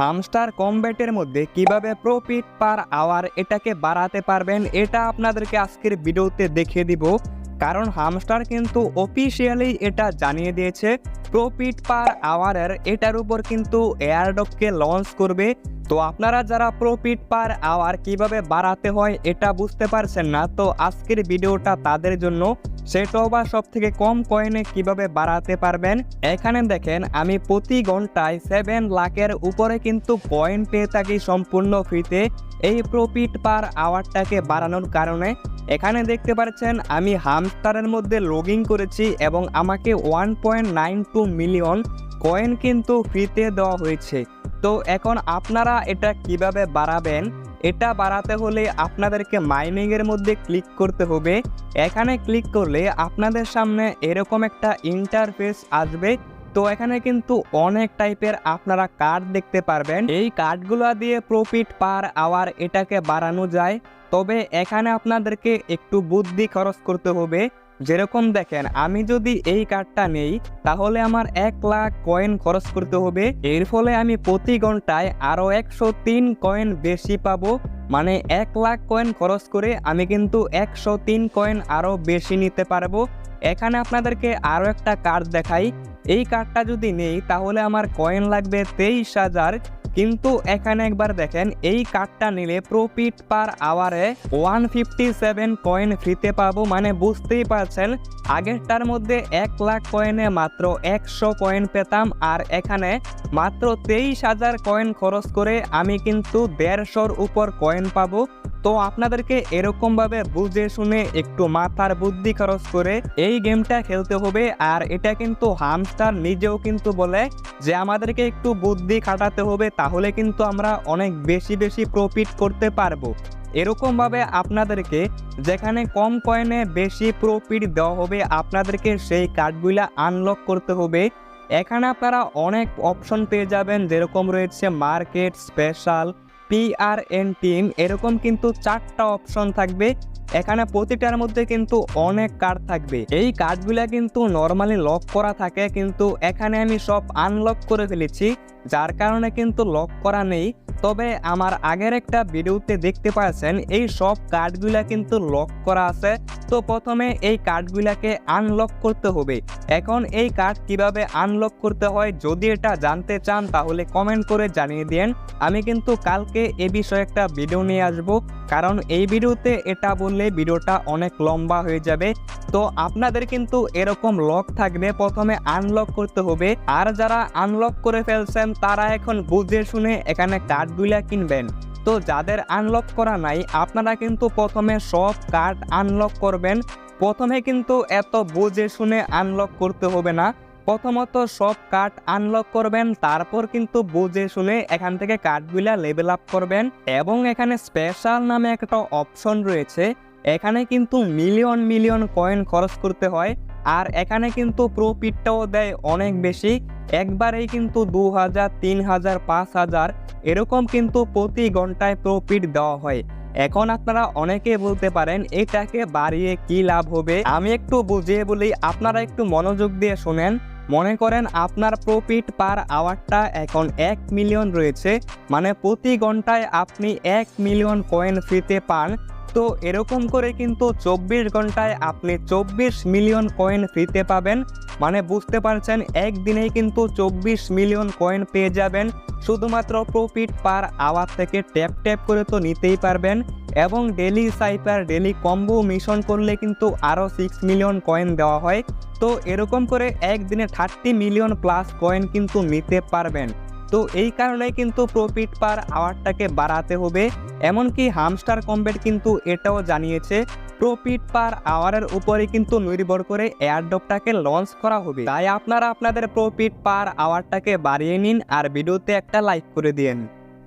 Hamster কমব্যাটের মধ্যে কিভাবে profit per hour এটাকে বাড়াতে পারবেন এটা আপনাদেরকে আজকের ভিডিওতে দেখিয়ে দিব। কারণ হামস্টার কিন্তু অফিসিয়ালি এটা জানিয়ে দিয়েছে প্রফিট পার আওয়ারের এটার উপর কিন্তু এয়ারড্রপকে লঞ্চ করবে। তো আপনারা যারা প্রফিট পার আওয়ার কিভাবে বাড়াতে হয় এটা বুঝতে পারছেন না, তো আজকের ভিডিওটা তাদের জন্য। সেটাও বা সব থেকে কম কয়েনে কিভাবে বাড়াতে পারবেন। এখানে দেখেন আমি প্রতি ঘন্টায় 7 লাখের উপরে কিন্তু কয়েন পেয়ে থাকি সম্পূর্ণ ফ্রিতে এই প্রফিট পার আওয়ারটাকে বাড়ানোর কারণে। এখানে দেখতে পাচ্ছেন আমি হামস্টারের মধ্যে লগ ইন করেছি এবং আমাকে 1.92 মিলিয়ন কয়েন কিন্তু ফ্রিতে দেওয়া হয়েছে। তো এখন আপনারা এটা কিভাবে বাড়াবেন, এটা বাড়াতে হলে আপনাদেরকে মাইনিংয়ের মধ্যে ক্লিক করতে হবে। এখানে ক্লিক করলে আপনাদের সামনে এরকম একটা ইন্টারফেস আসবে। তো এখানে কিন্তু অনেক টাইপের আপনারা কার্ড দেখতে পারবেন। এই কার্ডগুলো দিয়ে প্রফিট পার আওয়ার এটাকে বাড়ানো যায়, তবে এখানে আপনাদেরকে একটু বুদ্ধি খরচ করতে হবে। যেরকম দেখেন আমি যদি এই কার্ডটা নেই তাহলে আমার 1 লাখ কয়েন খরচ করতে হবে। এর ফলে আমি প্রতি ঘন্টায় আরও 103 কয়েন বেশি পাবো। মানে 1 লাখ কয়েন খরচ করে আমি কিন্তু 103 কয়েন আরও বেশি নিতে পারবো। এখানে আপনাদেরকে আরও একটা কার্ড দেখাই। এই কার্ডটা যদি নেই তাহলে আমার কয়েন লাগবে 23,000। কিন্তু এখানে একবার দেখেন এই কার্ডটা নিলে প্রফিট পার আওয়ারে 157 কয়েন ফ্রিতে পাবো। মানে বুঝতেই পারছেন আগেরটার মধ্যে 1 লাখ কয়েনে মাত্র 100 কয়েন পেতাম, আর এখানে মাত্র 23,000 কয়েন খরচ করে আমি কিন্তু 150-র উপর কয়েন পাবো। তো আপনাদেরকে এরকমভাবে বুঝে শুনে একটু মাথার বুদ্ধি খরচ করে এই গেমটা খেলতে হবে। আর এটা কিন্তু হামস্টার নিজেও কিন্তু বলে যে আমাদেরকে একটু বুদ্ধি খাটাতে হবে, তাহলে কিন্তু আমরা অনেক বেশি বেশি প্রফিট করতে পারবো। এরকমভাবে আপনাদেরকে যেখানে কম কয়েনে বেশি প্রফিট দেওয়া হবে আপনাদেরকে সেই কার্ডগুলা আনলক করতে হবে। এখানে আপনারা অনেক অপশন পেয়ে যাবেন, যেরকম রয়েছে মার্কেট, স্পেশাল, PRN টিম, এরকম কিন্তু 4টা অপশন থাকবে। এখানে প্রতিটার মধ্যে কিন্তু অনেক কার্ড থাকবে। এই কার্ডগুলা কিন্তু নর্মালি লক করা থাকে, কিন্তু এখানে আমি সব আনলক করে ফেলেছি, যার কারণে কিন্তু লক করা নেই। তবে আমার আগের একটা ভিডিওতে দেখতে পাচ্ছেন এই সব কার্ডগুলা কিন্তু লক করা আছে। তো প্রথমে এই কার্ডগুলাকে আনলক করতে হবে। এখন এই কার্ড কিভাবে আনলক করতে হয় যদি এটা জানতে চান তাহলে কমেন্ট করে জানিয়ে দিন। আমি কিন্তু কালকে এ বিষয়ে একটা ভিডিও নিয়ে আসব, কারণ এই ভিডিওতে এটা বললে ভিডিওটা অনেক লম্বা হয়ে যাবে। তো আপনাদের কিন্তু এরকম লক থাকবে, প্রথমে আনলক করতে হবে। আর যারা আনলক করে ফেলছেন তারা এখন বুঝে শুনে এখানে কার্ডগুলা কিনবেন। তো যাদের আনলক করা নাই আপনারা কিন্তু প্রথমে সব কার্ড আনলক করবেন। প্রথমে কিন্তু এত বুঝে শুনে আনলক করতে হবে না, প্রথমত সব কার্ড আনলক করবেন, তারপর কিন্তু বুঝে শুনে এখান থেকে কার্ডগুলা লেভেল আপ করবেন। এবং এখানে স্পেশাল নামে একটা অপশন রয়েছে, এখানে কিন্তু মিলিয়ন মিলিয়ন কয়েন খরচ করতে হয়। আর এখানে কিন্তু প্রফিটটাও দেয় অনেক বেশি, একবারেই কিন্তু 2,000, 3,000, 5,000 এরকম কিন্তু প্রতি ঘন্টায় প্রফিট দেওয়া হয়। এখন আপনারা অনেকে বলতে পারেন এটাকে বাড়িয়ে কি লাভ হবে, আমি একটু বুঝিয়ে বলি, আপনারা একটু মনোযোগ দিয়ে শোনেন। মনে করেন আপনার প্রফিট পার আওয়ারটা এখন 1 মিলিয়ন রয়েছে, মানে প্রতি ঘন্টায় আপনি 1 মিলিয়ন কয়েন ফ্রিতে পান। তো এরকম করে কিন্তু 24 ঘন্টায় আপনি 24 মিলিয়ন কয়েন ফ্রিতে পাবেন। মানে বুঝতে পারছেন একদিনেই কিন্তু 24 মিলিয়ন কয়েন পেয়ে যাবেন। শুধুমাত্র প্রফিট পার আওয়ার থেকে ট্যাপ ট্যাপ করে তো নিতেই পারবেন। এবং ডেলি সাইপার, ডেলি কম্বো মিশন করলে কিন্তু আরও 6 মিলিয়ন কয়েন দেওয়া হয়। তো এরকম করে একদিনে 30 মিলিয়ন প্লাস কয়েন কিন্তু নিতে পারবেন। তো এই কারণে কিন্তু প্রফিট পার আওয়ারটাকে বাড়াতে হবে। এমনকি হামস্টার কমব্যাট কিন্তু এটাও জানিয়েছে প্রফিট পার আওয়ারের উপরে কিন্তু নির্ভর করে এয়ারড্রপটাকে লঞ্চ করা হবে। তাই আপনারা আপনাদের প্রফিট পার আওয়ারটাকে বাড়িয়ে নিন আর ভিডিওতে একটা লাইক করে দিন।